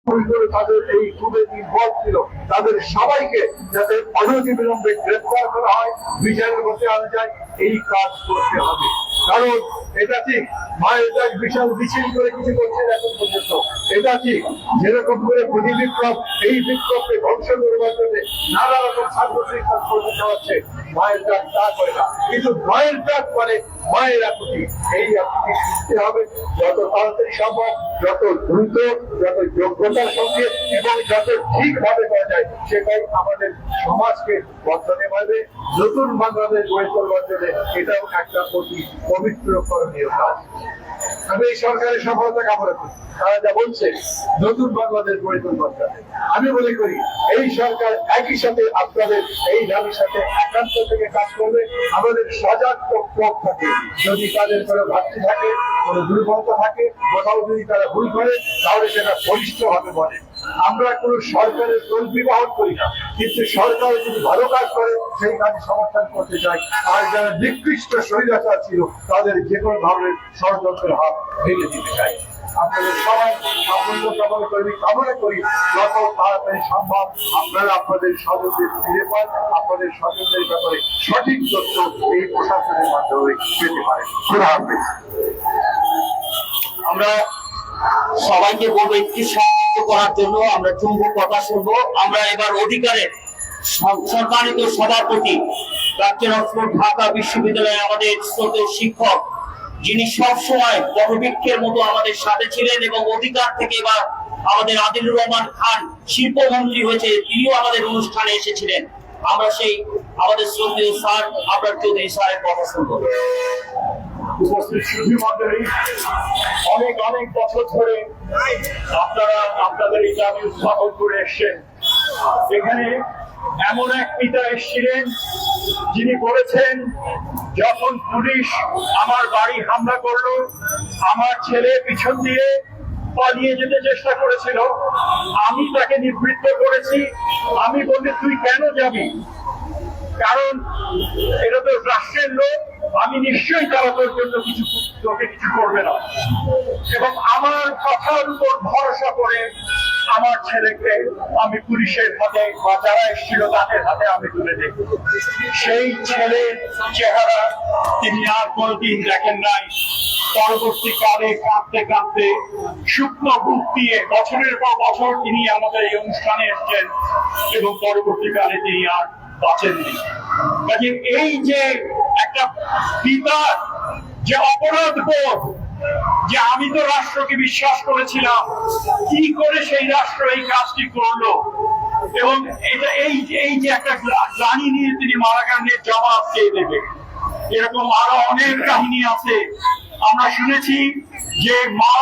তাদের এই খুবই নির্ভর ছিল, তাদের সবাইকে যাতে অনতিবিলম্বে গ্রেফতার করা হয়, বিচারের মধ্যে আনা যায়, এই কাজ করতে হবে। কারণ এটা ঠিক, মায়ের কাজ বিশাল মিছিল করে কিছু করছেন এখন পর্যন্ত, এটা ঠিক। যেরকম করে প্রতি বিপ্লব, এই বিপ্লবকে ধ্বংস করবার জন্য নানা রকম সাংগঠনিক কাজ করতে চাওয়াচ্ছে, মায়ের কাজ তা করে না। কিন্তু মায়ের কাজ করে মায়ের আকুতি, এই আকুতি শিখতে হবে যত তাড়াতাড়ি সম্ভব, যত দ্রুত, যত যোগ্যতার সঙ্গে এবং যত ঠিকভাবে করা যায়, সেটাই আমাদের সমাজকে বর্তমানে ভাবে নতুন বাংলাদেশ গড়ে তোলবার জন্য এটাও একটা অতি পবিত্র করণীয় কাজ। আমি এই সরকারের সফলতা কামনা করি। তারা যা বলছে নতুন বাংলাদেশ গড়ে তুলবার জন্য, আমি মনে করি এই সরকার একই সাথে আপনাদের এই দাবির সাথে একান্ত থেকে কাজ করবে। আমাদের সজাগ পথ থাকে, যদি তাদের কোনো ঘাটতি থাকে, কোনো দুর্বলতা থাকে, কোথাও যদি তারা ভুল করে, তাহলে সেটা বলিষ্ঠ ভাবে বলে। আমরা কোনো সরকারের তলবি বহন করি না, কিন্তু সরকার যদি ভালো কাজ করে সেই কাজে সমর্থন করতে চাই। আর যারা নিকৃষ্ট স্বৈরাচার ছিল তাদের যে কোনো ধরনের ষড়যন্ত্রের হাত ভেঙে দিতে চাই। আপনাদের সবাই সাফল্য কামনা করি, যত তাড়াতাড়ি সম্ভব আপনারা আপনাদের স্বজনদের ফিরে পান, আপনাদের স্বজনদের ব্যাপারে সঠিক তথ্য এই প্রশাসনের মাধ্যমে পেতে পারেন। খোদা হাফেজ। আমরা সবাইকে বলবো একটি সংযুক্ত করার জন্য। আমরা চুম্বক কথা শুনবো। আমরা এবার অধিকারের সম্মানিত সভাপতি প্রাক্তন অক্সফোর্ড ঢাকা বিশ্ববিদ্যালয়ে আমাদের শ্রদ্ধেয় শিক্ষক, যিনি সবসময় বটবৃক্ষের মতো আমাদের সাথে ছিলেন এবং অধিকার থেকে এবার আমাদের আদিলুর রহমান খান শিল্পমন্ত্রী হয়েছে, তিনিও আমাদের অনুষ্ঠানে এসেছিলেন। আমরা সেই আমাদের শ্রদ্ধেয় স্যার আবরার চৌধুরী স্যারের কথা শুনবো। উপস্থিত সুধী মণ্ডলী, অনেক অনেক বছর ধরে আপনারা আপনাদের এই দাবি উত্থাপন করে এসছেন। এখানে এমন এক পিতা এসেছিলেন যিনি বলেছেন, যখন পুলিশ আমার বাড়ি হামলা করলো, আমার ছেলে পিছন দিয়ে পালিয়ে যেতে চেষ্টা করেছিল, আমি তাকে নিবৃত্ত করেছি। আমি বলি, তুই কেন যাবি? কারণ এটা তো রাষ্ট্রের লোক, আমি নিশ্চয়ই তারা তোর জন্য তোকে কিছু করবে না। এবং আমার কথার উপর ভরসা করে আমার ছেলেকে আমি পুলিশের হাতে বা যারা এসেছিল তাদের হাতে আমি তুলে দিই। সেই ছেলের চেহারা তিনি আর কোনদিন দেখেন নাই। পরবর্তীকালে কাঁদতে কাঁদতে শুকনো বুক দিয়ে বছরের পর বছর তিনি আমাদের এই অনুষ্ঠানে এসেছেন এবং পরবর্তীকালে তিনি আর বাঁচেননি। কাজে এই যে একটা পিতার যে অপরাধ বোধ, যে আমি তো রাষ্ট্রকে বিশ্বাস করেছিলাম, কি করে সেই রাষ্ট্র এই কাজটি করলো, এবং এটা এই যে একটা গ্লানি নিয়ে তিনি মারা গেলেন, জবাব কে দেবে? এরকম আরো অনেক কাহিনী আছে। আমরা শুনেছি যে মা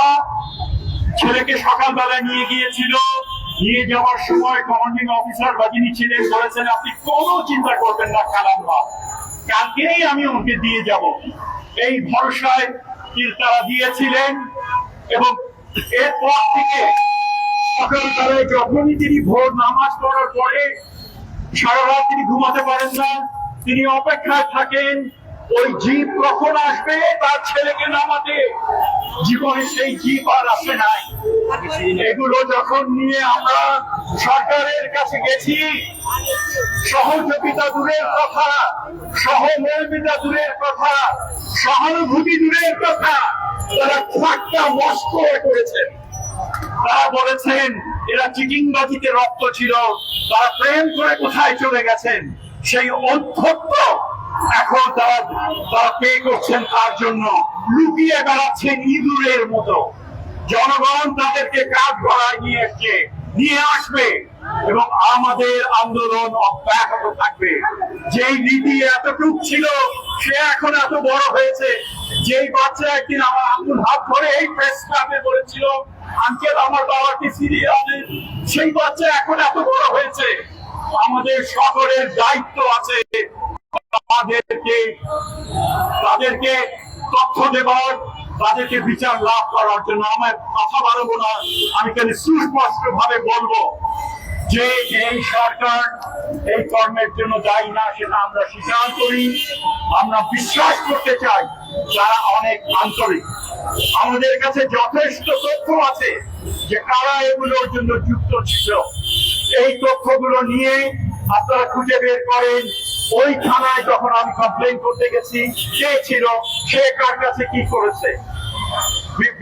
ছেলেকে সকালবেলা নিয়ে গিয়েছিল, নিয়ে যাওয়ার সময় কমান্ডিং অফিসার বা যিনি ছিলেন বলেছেন, আপনি কোনো চিন্তা করবেন না খালাম্মা, কালকেই আমি ওকে দিয়ে যাব। এই ভরসায় তারা দিয়েছিলেন। এবং এরপর থেকে সকালবেলায় যখনই তিনি ভোর নামাজ পড়ার পরে সারা রাত তিনি ঘুমাতে পারেন না, তিনি অপেক্ষায় থাকেন ওই জিপ কখন আসবে তার ছেলেকে নামাতে। জীবনে সেই জিপ আর আসে নাই। এগুলো যখন নিয়ে আমরা সরকারের কাছে গেছি, সহযোগিতা দূরের কথা, সহমর্মিতা দূরের কথা, সহানুভূতি দূরের কথা, তারা ঠাট্টা মস্করা করেছেন। তারা বলেছেন এরা চিটিংবাজিতে রক্ত ছিল, তারা প্রেম করে কোথায় চলে গেছেন। সেই অধ্যক্ষ এখন তারা পে করছেন, তার জন্য লুকিয়ে বেড়াচ্ছেন ইঁদুরের মতো। জনগণ তাদেরকে কাঠ গড়ায় নিয়ে আসবে এবং আমাদের আন্দোলন অব্যাহত থাকবে। যেই নীতি এতটুক ছিল সে এখন এত বড় হয়েছে। যেই বাচ্চা একদিন আমার আঙ্গুল হাত ধরে এই প্রেস ক্লাবে বলেছিল, আঙ্কেল আমার বাবাকে ফিরিয়ে আনেন, সেই বাচ্চা এখন এত বড় হয়েছে। আমাদের সকলের দায়িত্ব আছে তাদেরকে তথ্য দেবার, তাদেরকে বিচার লাভ করার জন্য। আমার কথা বাড়াবো না, আমি খালি সুস্পষ্ট ভাবে বলবো যে এই সরকার এই কর্মের জন্য দায়ী না সেটা আমরা স্বীকার করি। আমরা বিশ্বাস করতে চাই যারা অনেক আন্তরিক। আমাদের কাছে যথেষ্ট তথ্য আছে যে কারা এগুলোর জন্য যুক্ত ছিল। এই তথ্যগুলো নিয়ে আপনারা খুঁজে বের করেন ওই থানায় যখন আমি কমপ্লেন করতে গেছি কে ছিল, সে কার কাছে কি করেছে।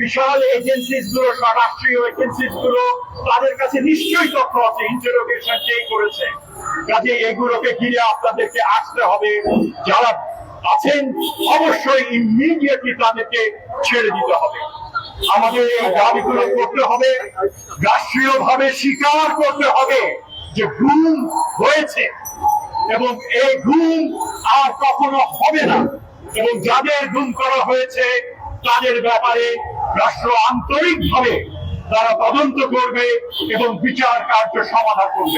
বিশাল এজেন্সিস গুলো, রাষ্ট্রীয় এজেন্সিস গুলো, তাদের কাছে নিশ্চয়ই তথ্য আছে, ইন্টারোগেশন যেই করেছে। কাজে এগুলোকে ঘিরে আপনাদেরকে আসতে হবে। যারা আছেন অবশ্যই ইমিডিয়েটলি তাদেরকে ছেড়ে দিতে হবে। আমাদের এই দাবিগুলো করতে হবে, রাষ্ট্রীয়ভাবে স্বীকার করতে হবে যে গুম হয়েছে এবং এই গুম আর কখনো হবে না, এবং যাদের গুম করা হয়েছে তাদের ব্যাপারে রাষ্ট্র আন্তরিকভাবে তারা তদন্ত করবে এবং বিচার কার্য সমাধান করবে।